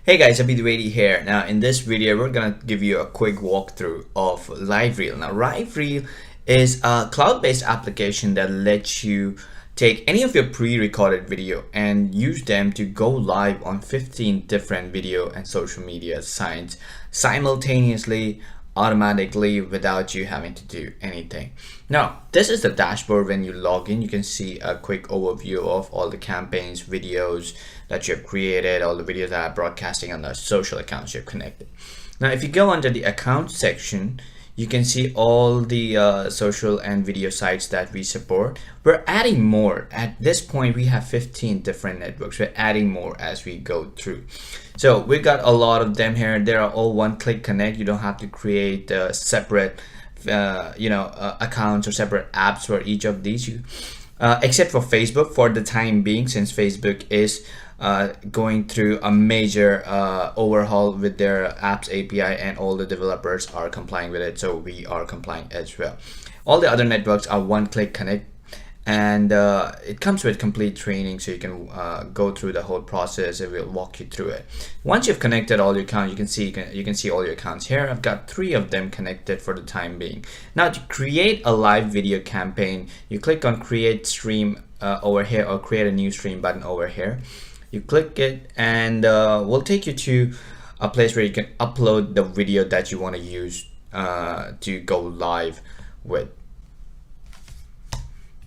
Hey guys, Abhi here. Now in this video, we're gonna give you a quick walkthrough of LiveReel. Now LiveReel is a cloud-based application that lets you take any of your pre-recorded video and use them to go live on 15 different video and social media sites simultaneously, automatically, without you having to do anything. Now this is the dashboard. When you log in, you can see a quick overview of all the campaigns, videos that you've created, all the videos that are broadcasting on the social accounts you've connected. Now if you go under the account section, you can see all the social and video sites that we support. We're adding more. At this point, we have 15 different networks. We're adding more as we go through. So we've got a lot of them here. They are all one-click connect. You don't have to create separate accounts or separate apps for each of these. Except for Facebook for the time being, since Facebook is going through a major overhaul with their apps API, and all the developers are complying with it, so we are complying as well. All the other networks are one-click connect, and it comes with complete training, so you can go through the whole process, and we'll walk you through it. Once you've connected all your accounts, you can see all your accounts here. I've got 3 of them connected for the time being. Now to create a live video campaign, you click on create stream over here, or create a new stream button over here. You click it, and we'll take you to a place where you can upload the video that you want to use to go live with.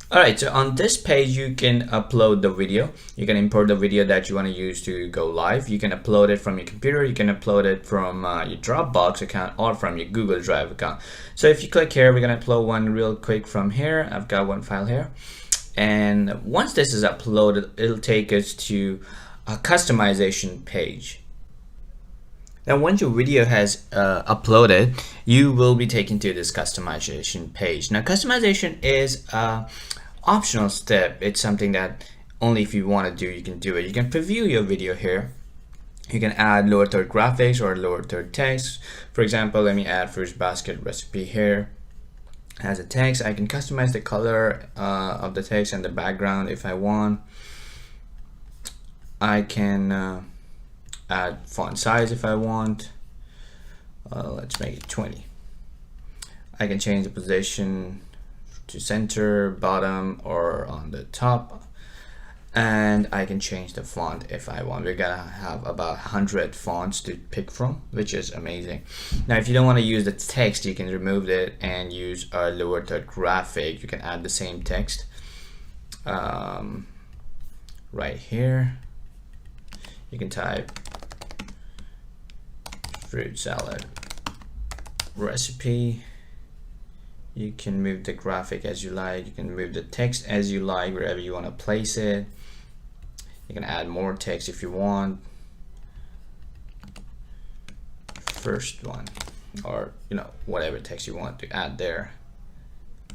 Alright, so on this page you can upload the video. You can import the video that you want to use to go live. You can upload it from your computer, you can upload it from your Dropbox account, or from your Google Drive account. So if you click here, we're going to upload one real quick from here. I've got one file here. And once this is uploaded, it'll take us to a customization page. Now once your video has uploaded, you will be taken to this customization page. Now customization is an optional step. It's something that only if you want to do, you can do it. You can preview your video here. You can add lower third graphics or lower third text. For example, let me add fruit basket recipe here as a text. I can customize the color of the text and the background if I want. I can add font size if I want. Let's make it 20. I can change the position to center, bottom, or on the top, and I can change the font if I want. We're gonna have about 100 fonts to pick from, which is amazing. Now if you don't want to use the text, you can remove it and use a lower third graphic. You can add the same text right here. You can type fruit salad recipe. You can move the graphic as you like. You can move the text as you like, wherever you want to place it. You can add more text if you want. First one, or whatever text you want to add there.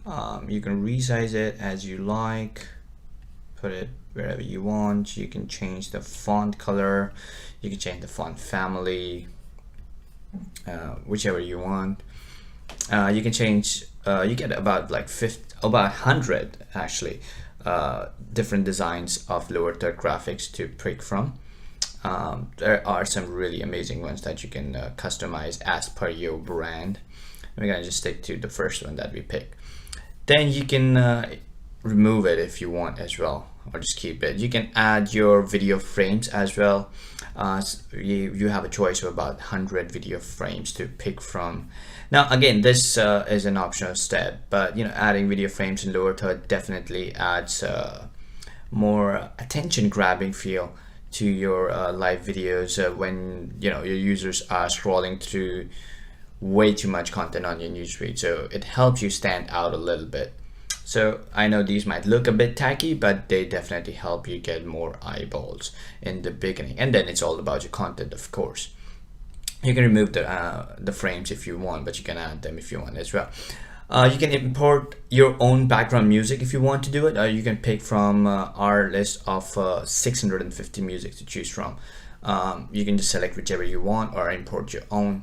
You can resize it as you like. Put it wherever you want. You can change the font color. You can change the font family, whichever you want. You can change. You get about about 100 actually different designs of lower third graphics to pick from. There are some really amazing ones that you can customize as per your brand. We're gonna just stick to the first one that we pick. Then you can remove it if you want as well, or just keep it. You can add your video frames as well. You have a choice of about 100 video frames to pick from. Now again, this is an optional step, but adding video frames in lower third definitely adds more attention grabbing feel to your live videos when your users are scrolling through way too much content on your newsfeed. So it helps you stand out a little bit. So I know these might look a bit tacky, but they definitely help you get more eyeballs in the beginning, and then it's all about your content, of course. You can remove the frames if you want, but you can add them if you want as well. You can import your own background music if you want to do it. You can pick from our list of 650 music to choose from. You can just select whichever you want or import your own.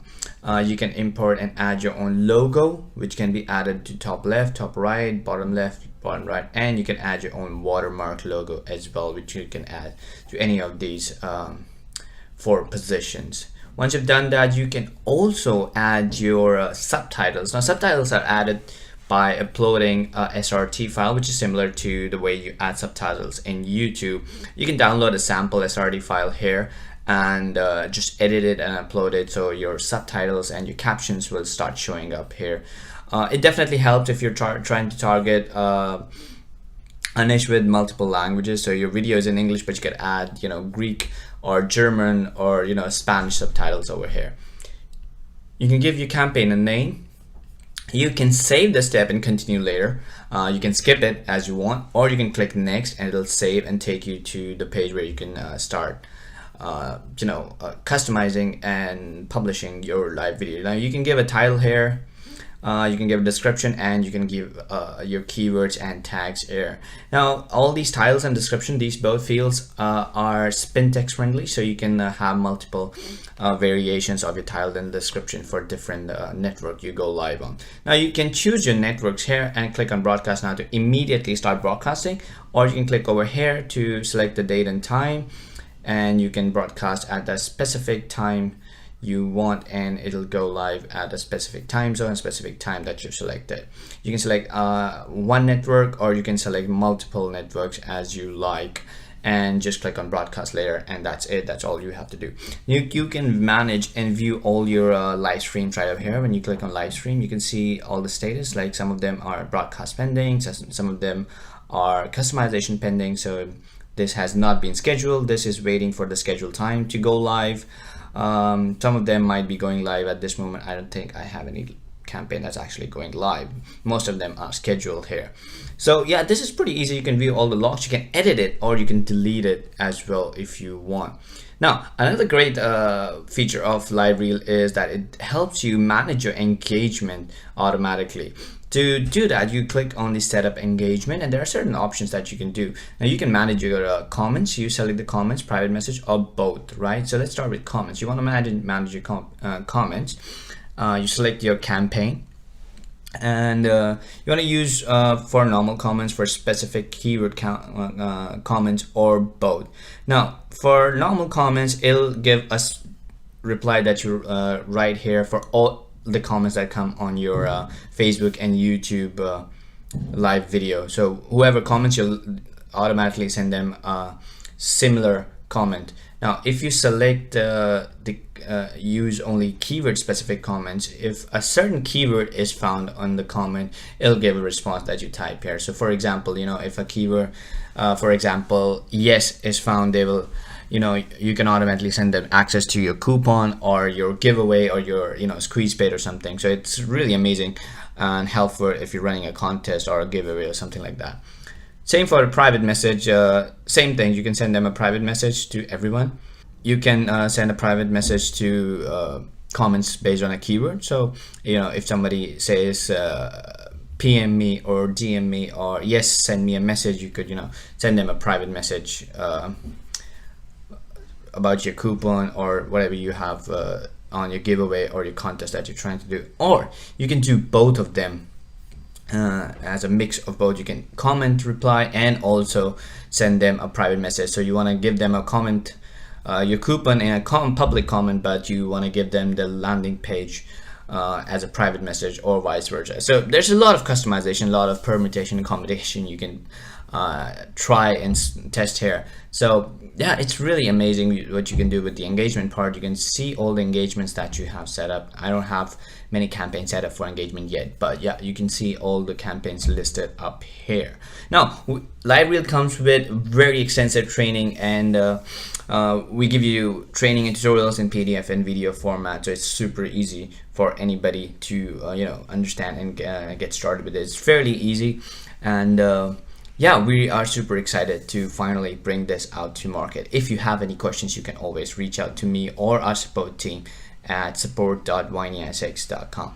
You can import and add your own logo, which can be added to top left, top right, bottom left, bottom right, and you can add your own watermark logo as well, which you can add to any of these for positions. Once you've done that, you can also add your subtitles. Now, subtitles are added by uploading a SRT file, which is similar to the way you add subtitles in YouTube. You can download a sample SRT file here and just edit it and upload it, so your subtitles and your captions will start showing up here. It definitely helps if you're trying to target a niche with multiple languages. So your video is in English, but you could add, Greek or German or, Spanish subtitles over here. You can give your campaign a name. You can save the step and continue later. You can skip it as you want, or you can click next and it'll save and take you to the page where you can start customizing and publishing your live video. Now you can give a title here, you can give a description, and you can give your keywords and tags here. Now all these titles and description, these both fields are spin text friendly, so you can have multiple variations of your title and description for different network you go live on. Now you can choose your networks here and click on broadcast now to immediately start broadcasting, or you can click over here to select the date and time, and you can broadcast at a specific time you want, and it'll go live at a specific time zone, specific time that you've selected. You can select one network, or you can select multiple networks as you like, and just click on broadcast later, and that's it. That's all you have to do. You can manage and view all your live streams right up here. When you click on live stream, you can see all the status, like some of them are broadcast pending, some of them are customization pending. So this has not been scheduled, this is waiting for the scheduled time to go live. Some of them might be going live at this moment. I don't think I have any campaign that's actually going live. Most of them are scheduled here. So yeah, this is pretty easy. You can view all the logs, you can edit it, or you can delete it as well if you want. Now, another great feature of LIVEreel is that it helps you manage your engagement automatically. To do that, you click on the setup engagement, and there are certain options that you can do. Now you can manage your comments. You select the comments, private message, or both, right? So let's start with comments. You want to manage your comments. You select your campaign, and you want to use for normal comments, for specific keyword comments, or both. Now for normal comments, it'll give us reply that you write here for all the comments that come on your Facebook and YouTube live video. So whoever comments, you'll automatically send them a similar comment. Now if you select the use only keyword specific comments, if a certain keyword is found on the comment, it'll give a response that you type here. So for example, if a keyword for example yes is found, they will, you can automatically send them access to your coupon or your giveaway or your squeeze bait or something. So it's really amazing and helpful if you're running a contest or a giveaway or something like that. Same for a private message, same thing. You can send them a private message to everyone. You can send a private message to comments based on a keyword. So if somebody says PM me or DM me, or yes, send me a message, you could send them a private message about your coupon or whatever you have on your giveaway or your contest that you're trying to do. Or you can do both of them as a mix of both. You can comment, reply, and also send them a private message. So you want to give them a comment, your coupon in a public comment, but you want to give them the landing page as a private message, or vice versa. So there's a lot of customization, a lot of permutation and combination you can try and test here. So yeah, it's really amazing what you can do with the engagement part. You can see all the engagements that you have set up. I don't have many campaigns set up for engagement yet, but yeah, you can see all the campaigns listed up here. Now LIVEreel comes with very extensive training, and we give you training and tutorials in PDF and video format, so it's super easy for anybody to understand and get started with it. It's fairly easy, and yeah, we are super excited to finally bring this out to market. If you have any questions, you can always reach out to me or our support team at support.wineysx.com.